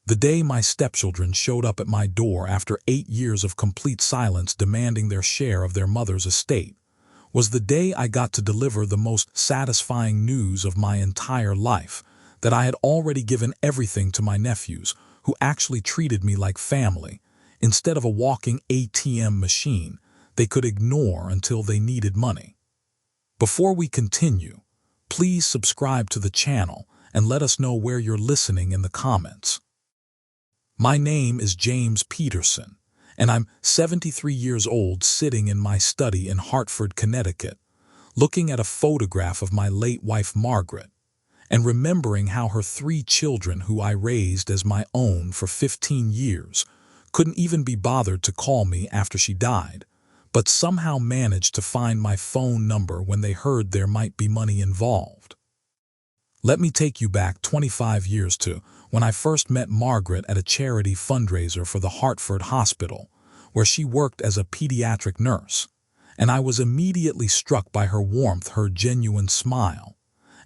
The day my stepchildren showed up at my door after 8 years of complete silence demanding their share of their mother's estate was the day I got to deliver the most satisfying news of my entire life, that I had already given everything to my nephews, who actually treated me like family, instead of a walking ATM machine they could ignore until they needed money. Before we continue, please subscribe to the channel and let us know where you're listening in the comments. My name is James Peterson, and I'm 73 years old, sitting in my study in Hartford, Connecticut, looking at a photograph of my late wife Margaret, and remembering how her 3 children, who I raised as my own for 15 years, couldn't even be bothered to call me after she died, but somehow managed to find my phone number when they heard there might be money involved. Let me take you back 25 years to when I first met Margaret at a charity fundraiser for the Hartford Hospital, where she worked as a pediatric nurse, and I was immediately struck by her warmth, her genuine smile,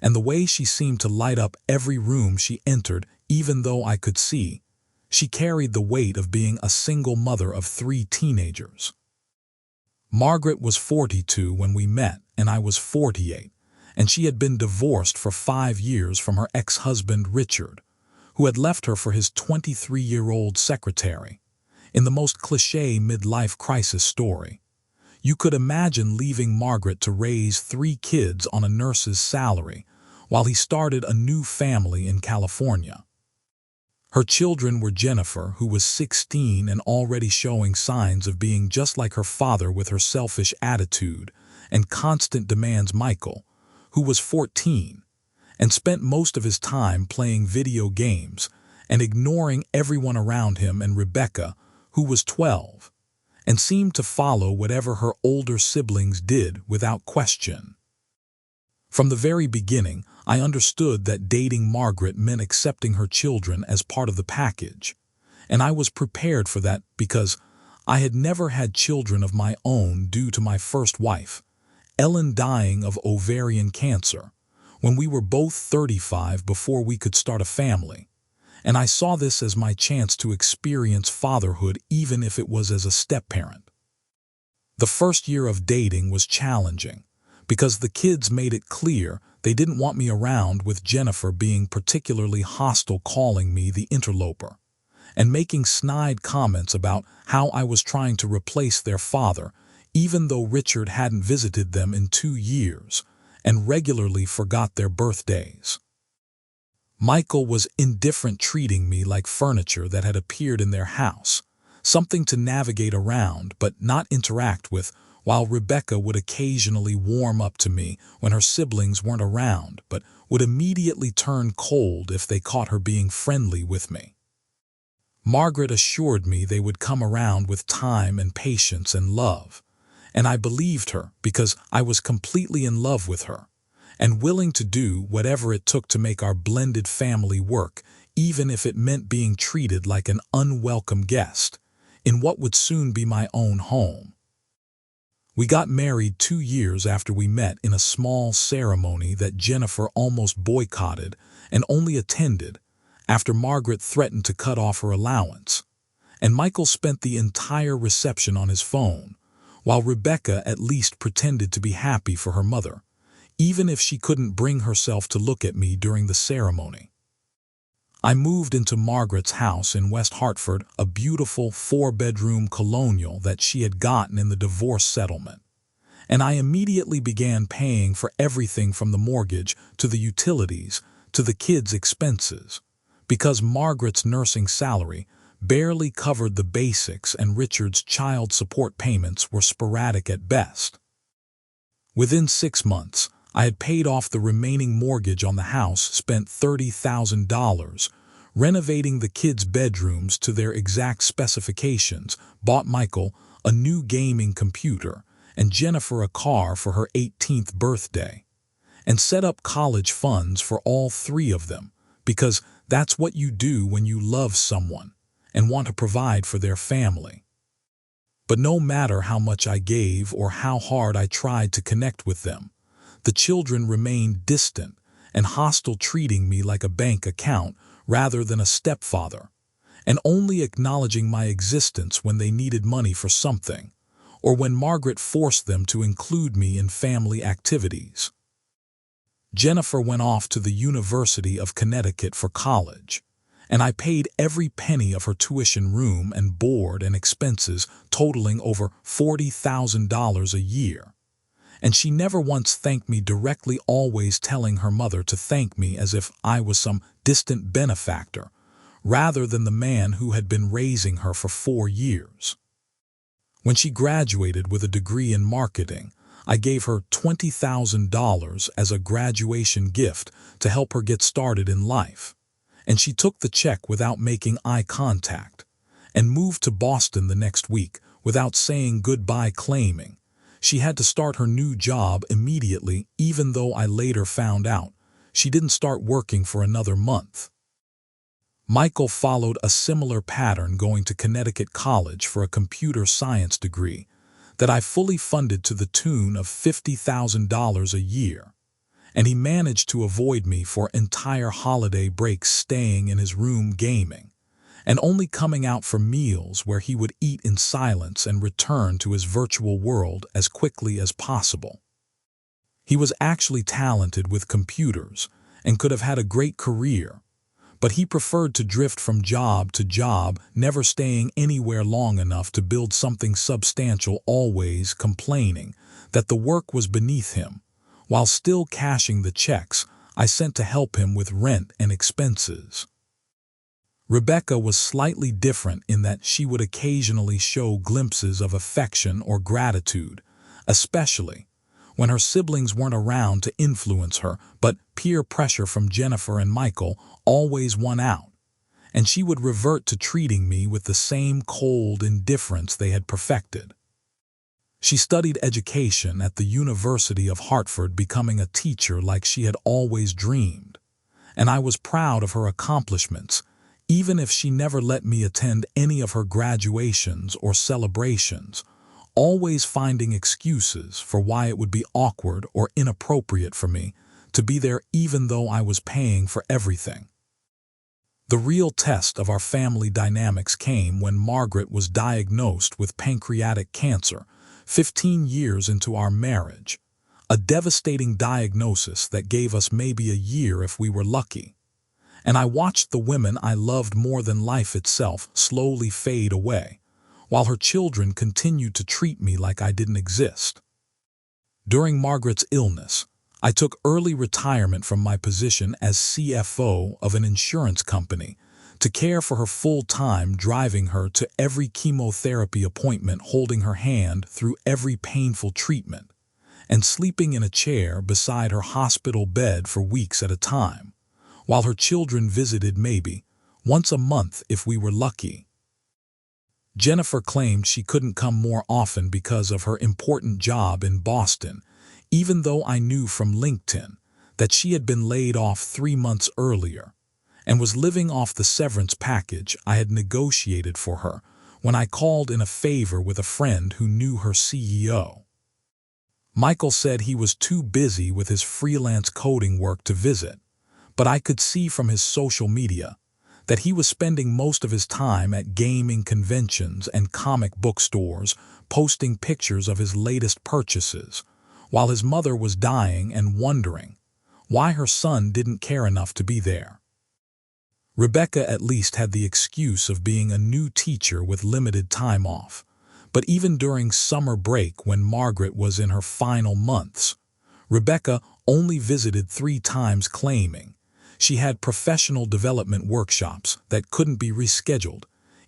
and the way she seemed to light up every room she entered. Even though I could see, she carried the weight of being a single mother of 3 teenagers. Margaret was 42 when we met, and I was 48, and she had been divorced for 5 years from her ex-husband Richard, who had left her for his 23-year-old secretary. In the most cliché midlife crisis story, you could imagine leaving Margaret to raise 3 kids on a nurse's salary while he started a new family in California. Her children were Jennifer, who was 16 and already showing signs of being just like her father with her selfish attitude and constant demands, Michael, who was 14, and spent most of his time playing video games and ignoring everyone around him, and Rebecca, who was 12, and seemed to follow whatever her older siblings did without question. From the very beginning, I understood that dating Margaret meant accepting her children as part of the package, and I was prepared for that because I had never had children of my own due to my first wife, Ellen, dying of ovarian cancer when we were both 35 before we could start a family, and I saw this as my chance to experience fatherhood, even if it was as a step-parent. The first year of dating was challenging because the kids made it clear they didn't want me around, with Jennifer being particularly hostile, calling me the interloper, and making snide comments about how I was trying to replace their father, even though Richard hadn't visited them in 2 years and regularly forgot their birthdays. Michael was indifferent, treating me like furniture that had appeared in their house, something to navigate around but not interact with, while Rebecca would occasionally warm up to me when her siblings weren't around, but would immediately turn cold if they caught her being friendly with me. Margaret assured me they would come around with time and patience and love, and I believed her because I was completely in love with her and willing to do whatever it took to make our blended family work, even if it meant being treated like an unwelcome guest in what would soon be my own home. We got married 2 years after we met, in a small ceremony that Jennifer almost boycotted and only attended after Margaret threatened to cut off her allowance, and Michael spent the entire reception on his phone, while Rebecca at least pretended to be happy for her mother, even if she couldn't bring herself to look at me during the ceremony. I moved into Margaret's house in West Hartford, a beautiful 4-bedroom colonial that she had gotten in the divorce settlement, and I immediately began paying for everything from the mortgage to the utilities to the kids' expenses, because Margaret's nursing salary barely covered the basics and Richard's child support payments were sporadic at best. Within 6 months, I had paid off the remaining mortgage on the house, spent $30,000 renovating the kids' bedrooms to their exact specifications, bought Michael a new gaming computer and Jennifer a car for her 18th birthday, and set up college funds for all 3 of them, because that's what you do when you love someone and want to provide for their family. But no matter how much I gave or how hard I tried to connect with them, the children remained distant and hostile, treating me like a bank account rather than a stepfather, and only acknowledging my existence when they needed money for something, or when Margaret forced them to include me in family activities. Jennifer went off to the University of Connecticut for college, and I paid every penny of her tuition, room and board, and expenses totaling over $40,000 a year. And she never once thanked me directly, always telling her mother to thank me as if I was some distant benefactor, rather than the man who had been raising her for 4 years. When she graduated with a degree in marketing, I gave her $20,000 as a graduation gift to help her get started in life, and she took the check without making eye contact and moved to Boston the next week without saying goodbye, claiming she had to start her new job immediately, even though I later found out she didn't start working for another month. Michael followed a similar pattern, going to Connecticut College for a computer science degree that I fully funded to the tune of $50,000 a year, and he managed to avoid me for entire holiday breaks, staying in his room gaming, and only coming out for meals where he would eat in silence and return to his virtual world as quickly as possible. He was actually talented with computers and could have had a great career, but he preferred to drift from job to job, never staying anywhere long enough to build something substantial, always complaining that the work was beneath him, while still cashing the checks I sent to help him with rent and expenses. Rebecca was slightly different in that she would occasionally show glimpses of affection or gratitude, especially when her siblings weren't around to influence her, but peer pressure from Jennifer and Michael always won out, and she would revert to treating me with the same cold indifference they had perfected. She studied education at the University of Hartford, becoming a teacher like she had always dreamed, and I was proud of her accomplishments, even if she never let me attend any of her graduations or celebrations, always finding excuses for why it would be awkward or inappropriate for me to be there, even though I was paying for everything. The real test of our family dynamics came when Margaret was diagnosed with pancreatic cancer 15 years into our marriage, a devastating diagnosis that gave us maybe a year if we were lucky. And I watched the women I loved more than life itself slowly fade away, while her children continued to treat me like I didn't exist. During Margaret's illness, I took early retirement from my position as CFO of an insurance company to care for her full-time, driving her to every chemotherapy appointment, holding her hand through every painful treatment, and sleeping in a chair beside her hospital bed for weeks at a time, while her children visited maybe once a month if we were lucky. Jennifer claimed she couldn't come more often because of her important job in Boston, even though I knew from LinkedIn that she had been laid off 3 months earlier and was living off the severance package I had negotiated for her when I called in a favor with a friend who knew her CEO. Michael said he was too busy with his freelance coding work to visit, but I could see from his social media that he was spending most of his time at gaming conventions and comic book stores, posting pictures of his latest purchases, while his mother was dying and wondering why her son didn't care enough to be there. Rebecca at least had the excuse of being a new teacher with limited time off, but even during summer break when Margaret was in her final months, Rebecca only visited 3 times, claiming she had professional development workshops that couldn't be rescheduled,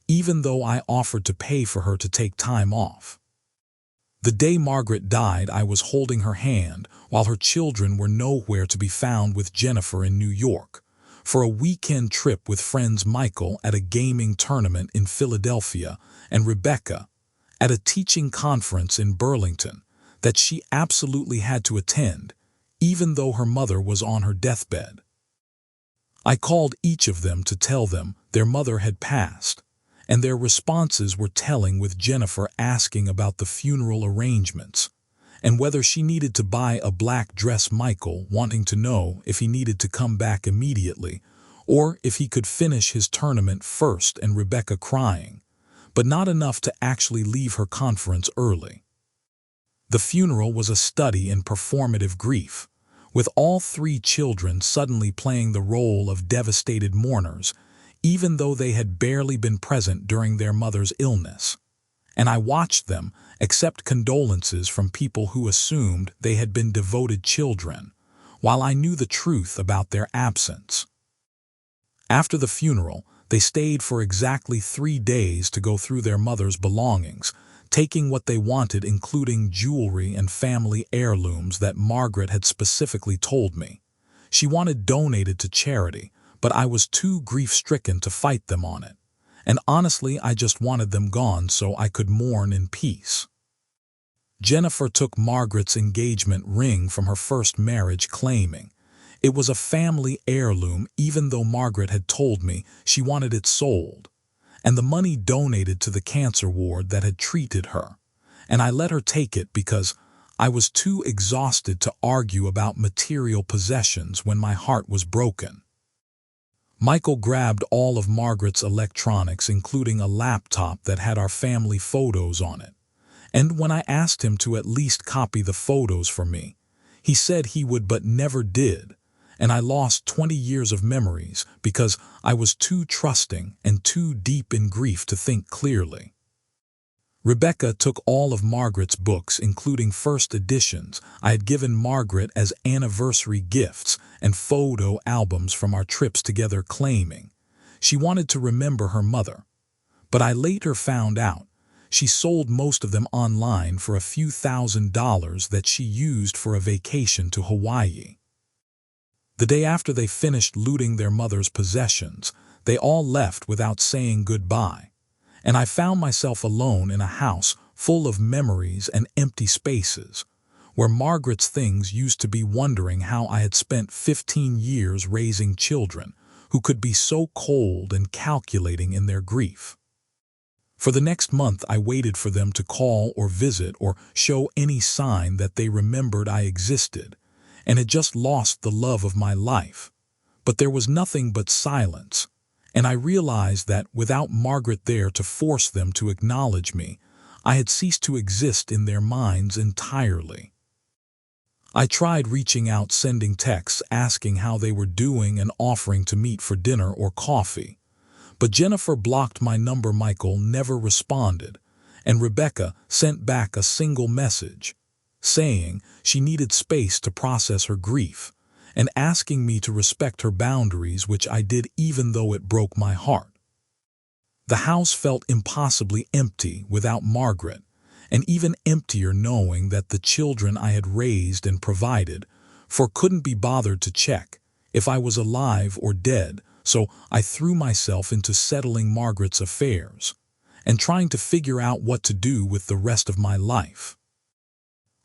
even though I offered to pay for her to take time off. The day Margaret died, I was holding her hand while her children were nowhere to be found, with Jennifer in New York for a weekend trip with friends, Michael at a gaming tournament in Philadelphia, and Rebecca at a teaching conference in Burlington that she absolutely had to attend, even though her mother was on her deathbed. I called each of them to tell them their mother had passed, and their responses were telling, with Jennifer asking about the funeral arrangements and whether she needed to buy a black dress, Michael wanting to know if he needed to come back immediately or if he could finish his tournament first and Rebecca crying, but not enough to actually leave her conference early. The funeral was a study in performative grief, with all three children suddenly playing the role of devastated mourners, even though they had barely been present during their mother's illness. And I watched them accept condolences from people who assumed they had been devoted children, while I knew the truth about their absence. After the funeral, they stayed for exactly 3 days to go through their mother's belongings, taking what they wanted, including jewelry and family heirlooms that Margaret had specifically told me she wanted donated to charity, but I was too grief-stricken to fight them on it. And honestly, I just wanted them gone so I could mourn in peace. Jennifer took Margaret's engagement ring from her first marriage, claiming it was a family heirloom, even though Margaret had told me she wanted it sold, and the money donated to the cancer ward that had treated her, and I let her take it because I was too exhausted to argue about material possessions when my heart was broken. Michael grabbed all of Margaret's electronics, including a laptop that had our family photos on it, and when I asked him to at least copy the photos for me, he said he would but never did, and I lost 20 years of memories because I was too trusting and too deep in grief to think clearly. Rebecca took all of Margaret's books, including first editions I had given Margaret as anniversary gifts, and photo albums from our trips together, claiming she wanted to remember her mother. But I later found out she sold most of them online for a few $1,000s that she used for a vacation to Hawaii. The day after they finished looting their mother's possessions, they all left without saying goodbye, and I found myself alone in a house full of memories and empty spaces, where Margaret's things used to be, wondering how I had spent 15 years raising children who could be so cold and calculating in their grief. For the next month, I waited for them to call or visit or show any sign that they remembered I existed, and had just lost the love of my life. But there was nothing but silence, and I realized that without Margaret there to force them to acknowledge me, I had ceased to exist in their minds entirely. I tried reaching out, sending texts asking how they were doing and offering to meet for dinner or coffee, but Jennifer blocked my number. Michael never responded, and Rebecca sent back a single message, saying she needed space to process her grief, and asking me to respect her boundaries, which I did even though it broke my heart. The house felt impossibly empty without Margaret, and even emptier knowing that the children I had raised and provided for couldn't be bothered to check if I was alive or dead, so I threw myself into settling Margaret's affairs and trying to figure out what to do with the rest of my life.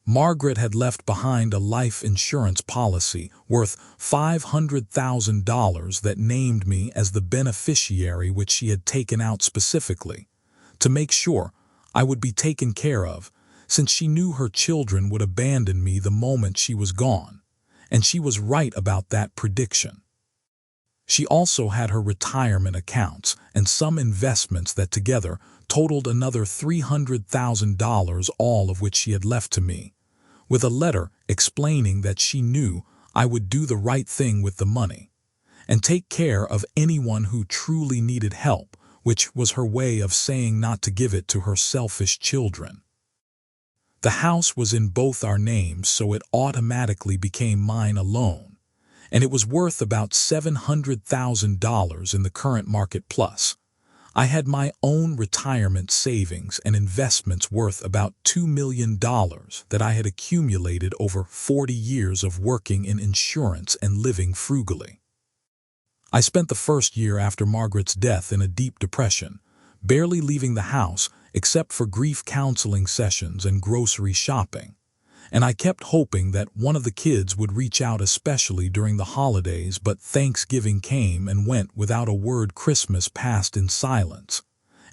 Margaret had left behind a life insurance policy worth $500,000 that named me as the beneficiary, which she had taken out specifically to make sure I would be taken care of, since she knew her children would abandon me the moment she was gone, and she was right about that prediction. She also had her retirement accounts and some investments that together totaled another $300,000, all of which she had left to me, with a letter explaining that she knew I would do the right thing with the money and take care of anyone who truly needed help, which was her way of saying not to give it to her selfish children. The house was in both our names, so it automatically became mine alone, and it was worth about $700,000 in the current market. Plus, I had my own retirement savings and investments worth about $2 million that I had accumulated over 40 years of working in insurance and living frugally. I spent the first year after Margaret's death in a deep depression, barely leaving the house except for grief counseling sessions and grocery shopping, and I kept hoping that one of the kids would reach out, especially during the holidays, but Thanksgiving came and went without a word. Christmas passed in silence,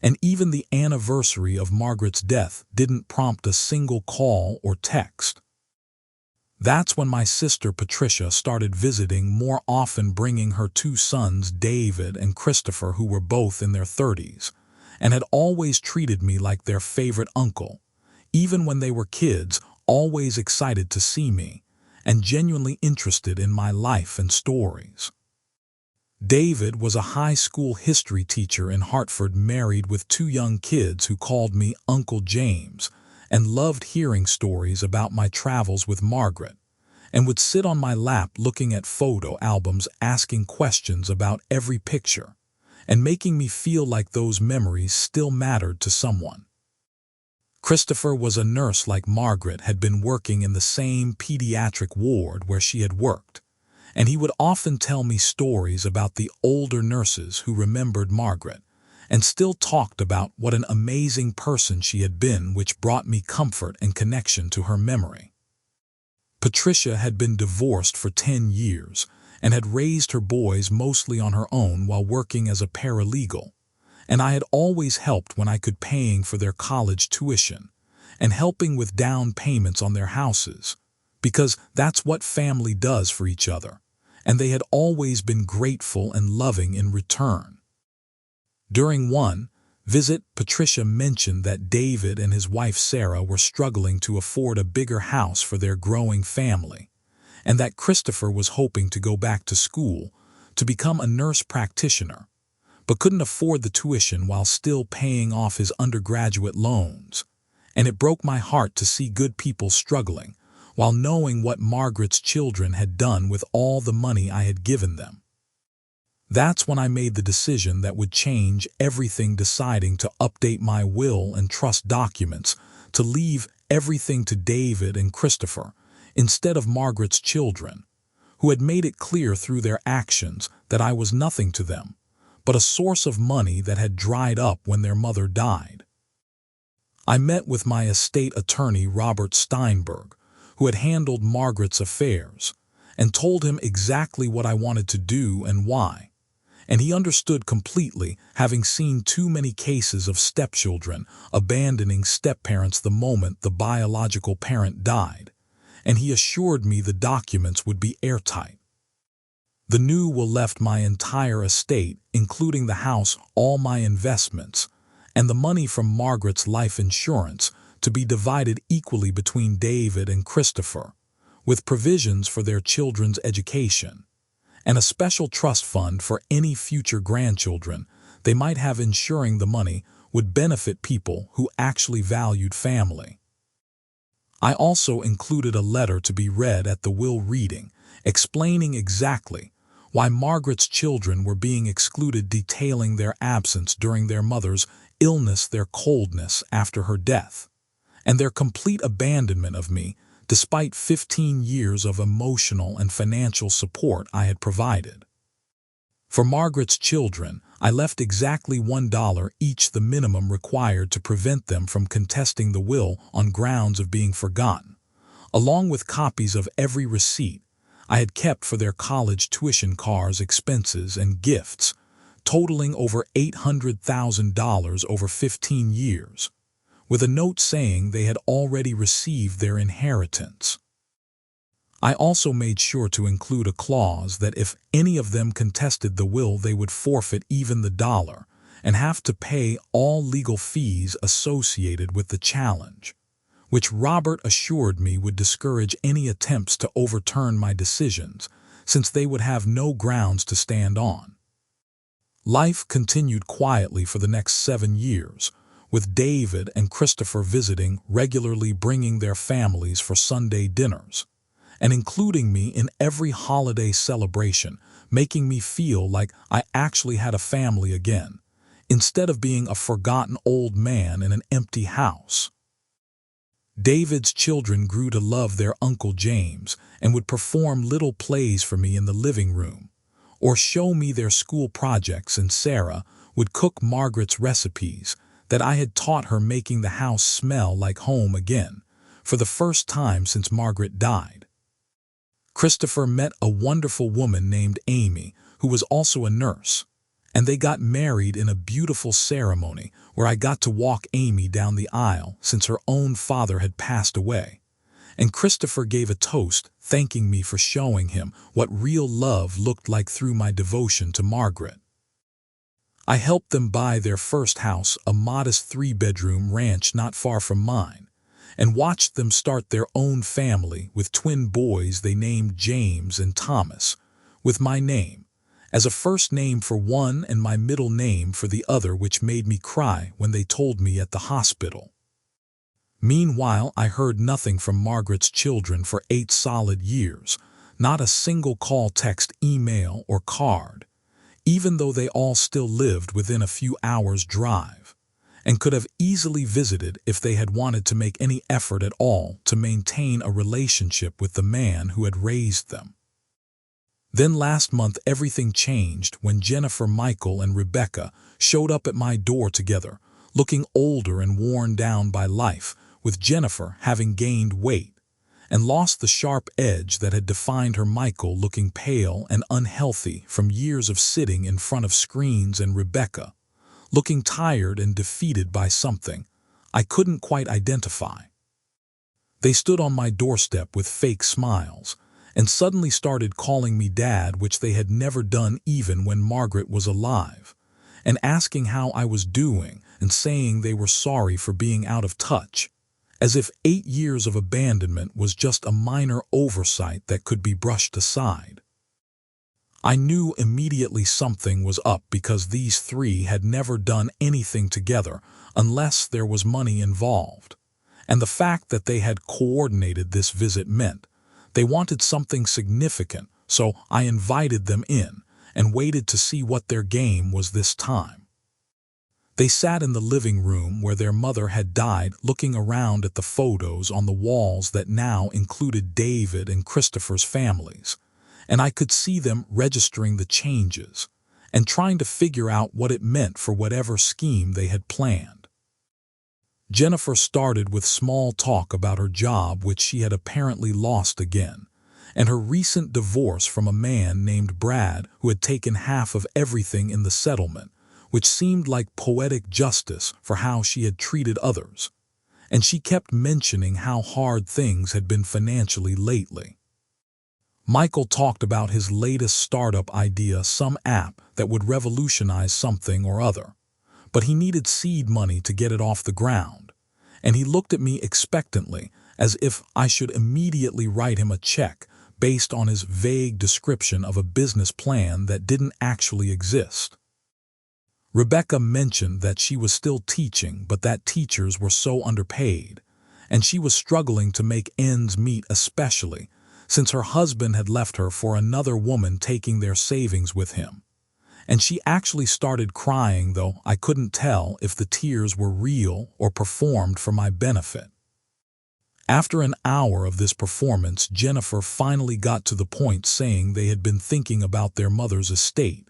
and even the anniversary of Margaret's death didn't prompt a single call or text. That's when my sister Patricia started visiting more often, bringing her two sons, David and Christopher, who were both in their 30s, and had always treated me like their favorite uncle, even when they were kids, always excited to see me and genuinely interested in my life and stories. David was a high school history teacher in Hartford, married with two young kids, who called me Uncle James and loved hearing stories about my travels with Margaret, and would sit on my lap looking at photo albums, asking questions about every picture, and making me feel like those memories still mattered to someone. Christopher was a nurse like Margaret, had been working in the same pediatric ward where she had worked, and he would often tell me stories about the older nurses who remembered Margaret and still talked about what an amazing person she had been, which brought me comfort and connection to her memory. Patricia had been divorced for 10 years and had raised her boys mostly on her own while working as a paralegal, and I had always helped when I could, paying for their college tuition and helping with down payments on their houses, because that's what family does for each other, and they had always been grateful and loving in return. During one visit, Patricia mentioned that David and his wife Sarah were struggling to afford a bigger house for their growing family, and that Christopher was hoping to go back to school to become a nurse practitioner, but couldn't afford the tuition while still paying off his undergraduate loans. And it broke my heart to see good people struggling while knowing what Margaret's children had done with all the money I had given them. That's when I made the decision that would change everything, deciding to update my will and trust documents to leave everything to David and Christopher instead of Margaret's children, who had made it clear through their actions that I was nothing to them, but a source of money that had dried up when their mother died. I met with my estate attorney, Robert Steinberg, who had handled Margaret's affairs, and told him exactly what I wanted to do and why. And he understood completely, having seen too many cases of stepchildren abandoning stepparents the moment the biological parent died, and he assured me the documents would be airtight. The new will left my entire estate, including the house, all my investments, and the money from Margaret's life insurance, to be divided equally between David and Christopher, with provisions for their children's education, and a special trust fund for any future grandchildren they might have, ensuring the money would benefit people who actually valued family. I also included a letter to be read at the will reading, explaining exactly why Margaret's children were being excluded, detailing their absence during their mother's illness, their coldness after her death, and their complete abandonment of me despite 15 years of emotional and financial support I had provided. For Margaret's children, I left exactly $1 each, the minimum required to prevent them from contesting the will on grounds of being forgotten, along with copies of every receipt I had kept for their college tuition, cars, expenses, and gifts, totaling over $800,000 over 15 years, with a note saying they had already received their inheritance. I also made sure to include a clause that if any of them contested the will, they would forfeit even the dollar and have to pay all legal fees associated with the challenge, which Robert assured me would discourage any attempts to overturn my decisions, since they would have no grounds to stand on. Life continued quietly for the next 7 years, with David and Christopher visiting regularly, bringing their families for Sunday dinners, and including me in every holiday celebration, making me feel like I actually had a family again, instead of being a forgotten old man in an empty house. David's children grew to love their Uncle James and would perform little plays for me in the living room, or show me their school projects, and Sarah would cook Margaret's recipes that I had taught her, making the house smell like home again, for the first time since Margaret died. Christopher met a wonderful woman named Amy, who was also a nurse, and they got married in a beautiful ceremony where I got to walk Amy down the aisle since her own father had passed away, and Christopher gave a toast thanking me for showing him what real love looked like through my devotion to Margaret. I helped them buy their first house, a modest 3-bedroom ranch not far from mine, and watched them start their own family with twin boys they named James and Thomas, with my name as a first name for one and my middle name for the other, which made me cry when they told me at the hospital. Meanwhile, I heard nothing from Margaret's children for 8 solid years, not a single call, text, email, or card, even though they all still lived within a few hours' drive, and could have easily visited if they had wanted to make any effort at all to maintain a relationship with the man who had raised them. Then last month everything changed when Jennifer, Michael, and Rebecca showed up at my door together, looking older and worn down by life, with Jennifer having gained weight and lost the sharp edge that had defined her, Michael looking pale and unhealthy from years of sitting in front of screens, and Rebecca looking tired and defeated by something I couldn't quite identify. They stood on my doorstep with fake smiles and suddenly started calling me Dad, which they had never done even when Margaret was alive, and asking how I was doing and saying they were sorry for being out of touch, as if 8 years of abandonment was just a minor oversight that could be brushed aside. I knew immediately something was up because these 3 had never done anything together unless there was money involved, and the fact that they had coordinated this visit meant they wanted something significant, so I invited them in and waited to see what their game was this time. They sat in the living room where their mother had died, looking around at the photos on the walls that now included David and Christopher's families, and I could see them registering the changes and trying to figure out what it meant for whatever scheme they had planned. Jennifer started with small talk about her job, which she had apparently lost again, and her recent divorce from a man named Brad who had taken half of everything in the settlement, which seemed like poetic justice for how she had treated others, and she kept mentioning how hard things had been financially lately. Michael talked about his latest startup idea, some app that would revolutionize something or other, but he needed seed money to get it off the ground, and he looked at me expectantly as if I should immediately write him a check based on his vague description of a business plan that didn't actually exist. Rebecca mentioned that she was still teaching, but that teachers were so underpaid, and she was struggling to make ends meet, especially since her husband had left her for another woman, taking their savings with him. And she actually started crying, though I couldn't tell if the tears were real or performed for my benefit. After an hour of this performance, Jennifer finally got to the point saying they had been thinking about their mother's estate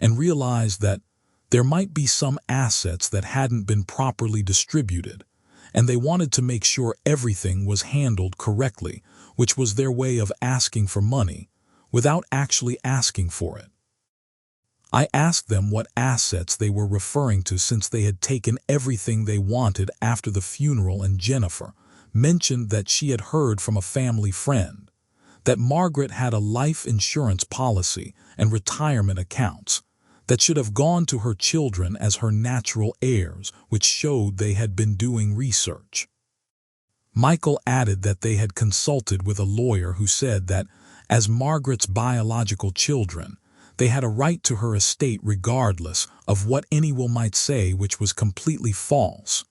and realized that there might be some assets that hadn't been properly distributed, and they wanted to make sure everything was handled correctly, which was their way of asking for money without actually asking for it. I asked them what assets they were referring to, since they had taken everything they wanted after the funeral, and Jennifer mentioned that she had heard from a family friend that Margaret had a life insurance policy and retirement accounts that should have gone to her children as her natural heirs, which showed they had been doing research. Michael added that they had consulted with a lawyer who said that, as Margaret's biological children, they had a right to her estate regardless of what anyone might say, which was completely false,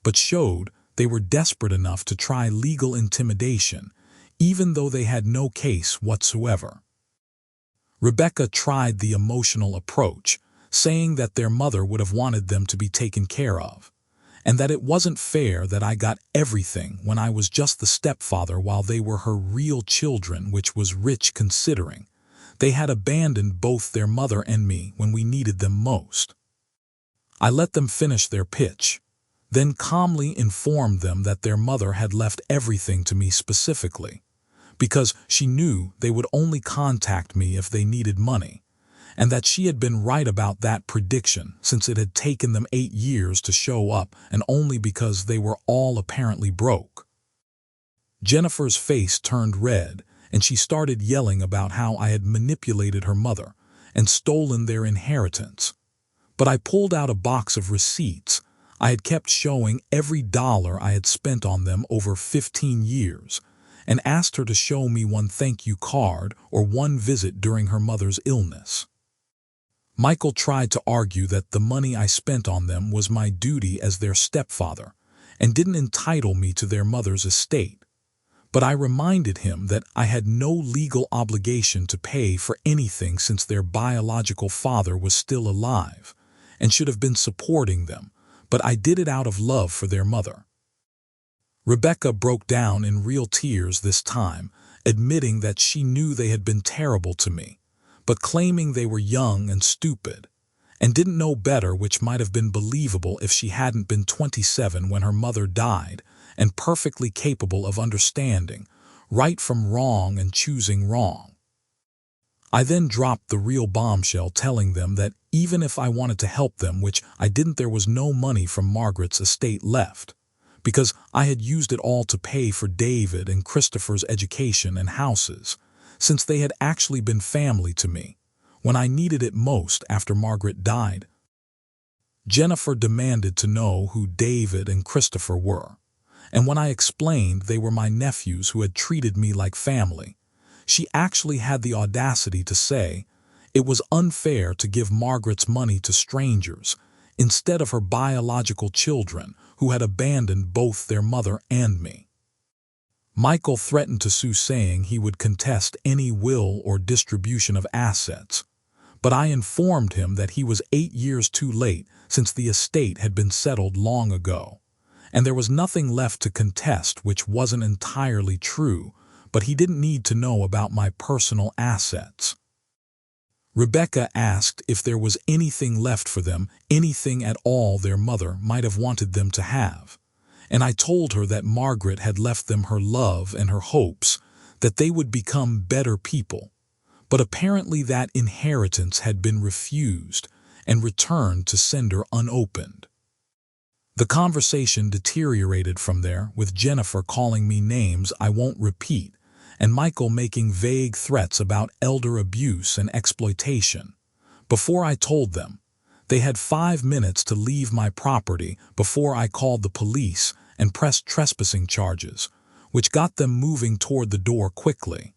but showed they were desperate enough to try legal intimidation, even though they had no case whatsoever. Rebecca tried the emotional approach, saying that their mother would have wanted them to be taken care of, and that it wasn't fair that I got everything when I was just the stepfather while they were her real children, which was rich considering they had abandoned both their mother and me when we needed them most. I let them finish their pitch, then calmly informed them that their mother had left everything to me specifically, because she knew they would only contact me if they needed money, and that she had been right about that prediction since it had taken them 8 years to show up, and only because they were all apparently broke. Jennifer's face turned red, and she started yelling about how I had manipulated her mother and stolen their inheritance. But I pulled out a box of receipts. I had kept showing every dollar I had spent on them over 15 years, and asked her to show me one thank you card or one visit during her mother's illness. Michael tried to argue that the money I spent on them was my duty as their stepfather and didn't entitle me to their mother's estate. But I reminded him that I had no legal obligation to pay for anything since their biological father was still alive and should have been supporting them, but I did it out of love for their mother. Rebecca broke down in real tears this time, admitting that she knew they had been terrible to me, but claiming they were young and stupid, and didn't know better, which might have been believable if she hadn't been 27 when her mother died, and perfectly capable of understanding right from wrong and choosing wrong. I then dropped the real bombshell, telling them that even if I wanted to help them, which I didn't, there was no money from Margaret's estate left, because I had used it all to pay for David and Christopher's education and houses, since they had actually been family to me when I needed it most after Margaret died. Jennifer demanded to know who David and Christopher were, and when I explained they were my nephews who had treated me like family, she actually had the audacity to say it was unfair to give Margaret's money to strangers instead of her biological children who had abandoned both their mother and me. Michael threatened to sue, saying he would contest any will or distribution of assets, but I informed him that he was 8 years too late since the estate had been settled long ago, and there was nothing left to contest, which wasn't entirely true, but he didn't need to know about my personal assets. Rebecca asked if there was anything left for them, anything at all their mother might have wanted them to have, and I told her that Margaret had left them her love and her hopes that they would become better people, but apparently that inheritance had been refused and returned to sender unopened. The conversation deteriorated from there, with Jennifer calling me names I won't repeat, and Michael making vague threats about elder abuse and exploitation. Before I told them, they had 5 minutes to leave my property before I called the police and pressed trespassing charges, which got them moving toward the door quickly.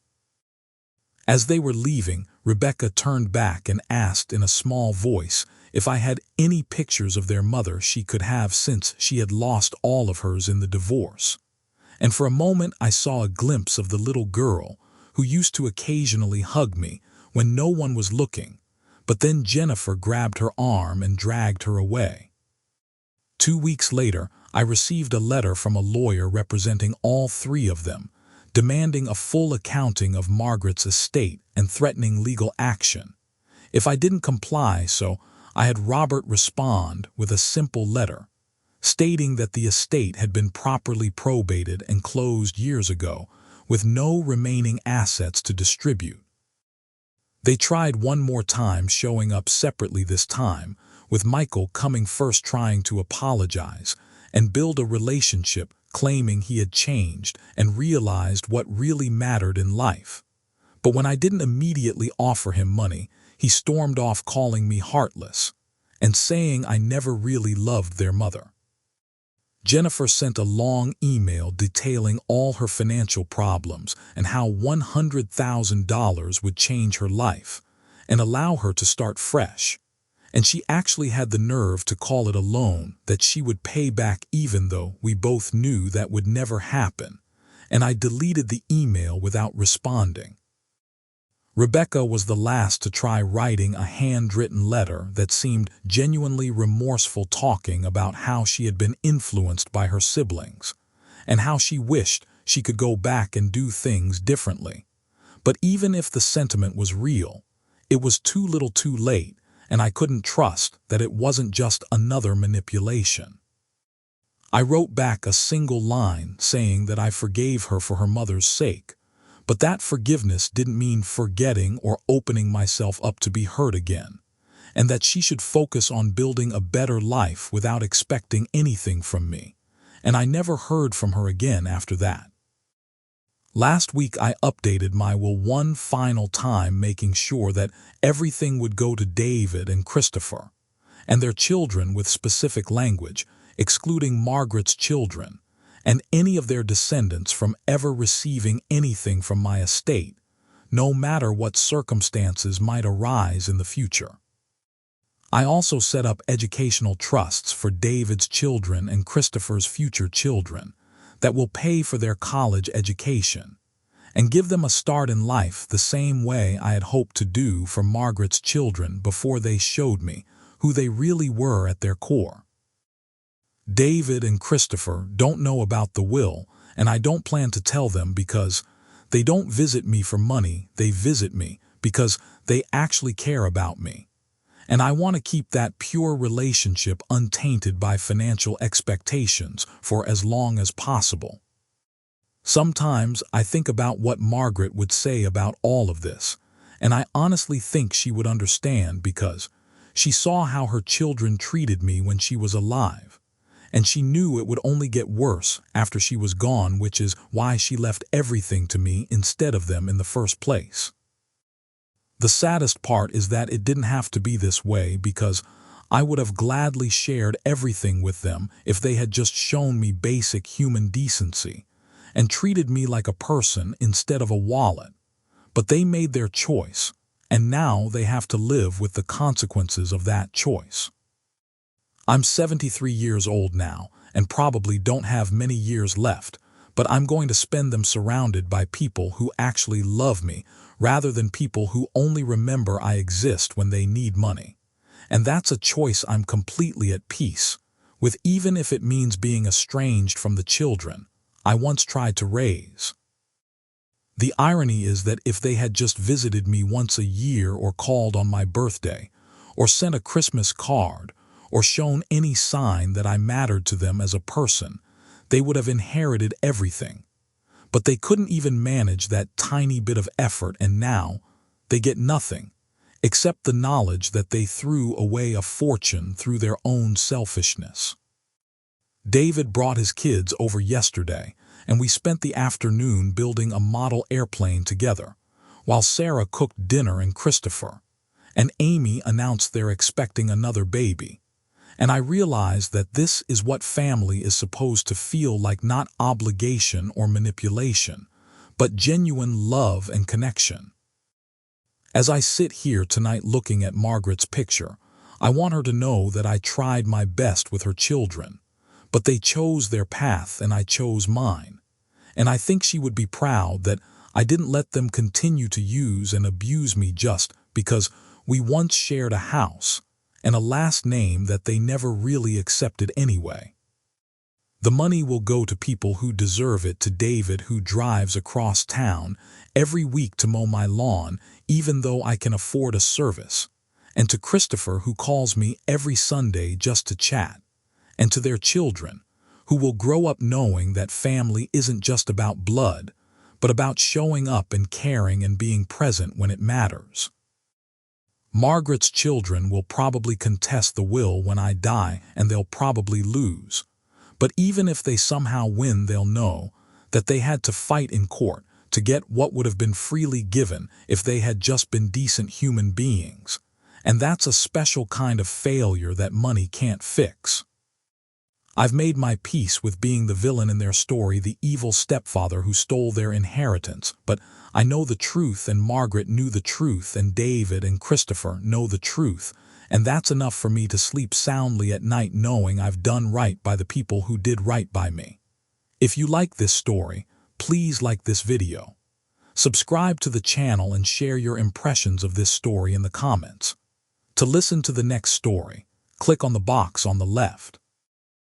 As they were leaving, Rebecca turned back and asked in a small voice if I had any pictures of their mother she could have, since she had lost all of hers in the divorce. And for a moment I saw a glimpse of the little girl who used to occasionally hug me when no one was looking, but then Jennifer grabbed her arm and dragged her away. 2 weeks later, I received a letter from a lawyer representing all 3 of them, demanding a full accounting of Margaret's estate and threatening legal action if I didn't comply, so I had Robert respond with a simple letter, stating that the estate had been properly probated and closed years ago, with no remaining assets to distribute. They tried one more time, showing up separately this time, with Michael coming first, trying to apologize and build a relationship, claiming he had changed and realized what really mattered in life. But when I didn't immediately offer him money, he stormed off, calling me heartless and saying I never really loved their mother. Jennifer sent a long email detailing all her financial problems and how $100,000 would change her life and allow her to start fresh. And she actually had the nerve to call it a loan that she would pay back, even though we both knew that would never happen, and I deleted the email without responding. Rebecca was the last to try writing a handwritten letter that seemed genuinely remorseful, talking about how she had been influenced by her siblings and how she wished she could go back and do things differently. But even if the sentiment was real, it was too little too late, and I couldn't trust that it wasn't just another manipulation. I wrote back a single line saying that I forgave her for her mother's sake, but that forgiveness didn't mean forgetting or opening myself up to be hurt again, and that she should focus on building a better life without expecting anything from me, and I never heard from her again after that. Last week I updated my will one final time, making sure that everything would go to David and Christopher, and their children with specific language, excluding Margaret's children, and any of their descendants from ever receiving anything from my estate, no matter what circumstances might arise in the future. I also set up educational trusts for David's children and Christopher's future children that will pay for their college education and give them a start in life the same way I had hoped to do for Margaret's children before they showed me who they really were at their core. David and Christopher don't know about the will, and I don't plan to tell them because they don't visit me for money, they visit me because they actually care about me. And I want to keep that pure relationship untainted by financial expectations for as long as possible. Sometimes I think about what Margaret would say about all of this, and I honestly think she would understand because she saw how her children treated me when she was alive, and she knew it would only get worse after she was gone, which is why she left everything to me instead of them in the first place. The saddest part is that it didn't have to be this way because I would have gladly shared everything with them if they had just shown me basic human decency and treated me like a person instead of a wallet. But they made their choice, and now they have to live with the consequences of that choice. I'm 73 years old now and probably don't have many years left, but I'm going to spend them surrounded by people who actually love me rather than people who only remember I exist when they need money. And that's a choice I'm completely at peace with, even if it means being estranged from the children I once tried to raise. The irony is that if they had just visited me once a year or called on my birthday or sent a Christmas card or shown any sign that I mattered to them as a person, they would have inherited everything. But they couldn't even manage that tiny bit of effort, and now they get nothing, except the knowledge that they threw away a fortune through their own selfishness. David brought his kids over yesterday, and we spent the afternoon building a model airplane together, while Sarah cooked dinner and Christopher and Amy announced they're expecting another baby. And I realized that this is what family is supposed to feel like, not obligation or manipulation, but genuine love and connection. As I sit here tonight looking at Margaret's picture, I want her to know that I tried my best with her children, but they chose their path and I chose mine. And I think she would be proud that I didn't let them continue to use and abuse me just because we once shared a house and a last name that they never really accepted anyway. The money will go to people who deserve it, to David, who drives across town every week to mow my lawn even though I can afford a service, and to Christopher, who calls me every Sunday just to chat, and to their children, who will grow up knowing that family isn't just about blood, but about showing up and caring and being present when it matters. Margaret's children will probably contest the will when I die, and they'll probably lose. But even if they somehow win, they'll know that they had to fight in court to get what would have been freely given if they had just been decent human beings. And that's a special kind of failure that money can't fix. I've made my peace with being the villain in their story, the evil stepfather who stole their inheritance, but I know the truth, and Margaret knew the truth, and David and Christopher know the truth, and that's enough for me to sleep soundly at night knowing I've done right by the people who did right by me. If you like this story, please like this video. Subscribe to the channel and share your impressions of this story in the comments. To listen to the next story, click on the box on the left.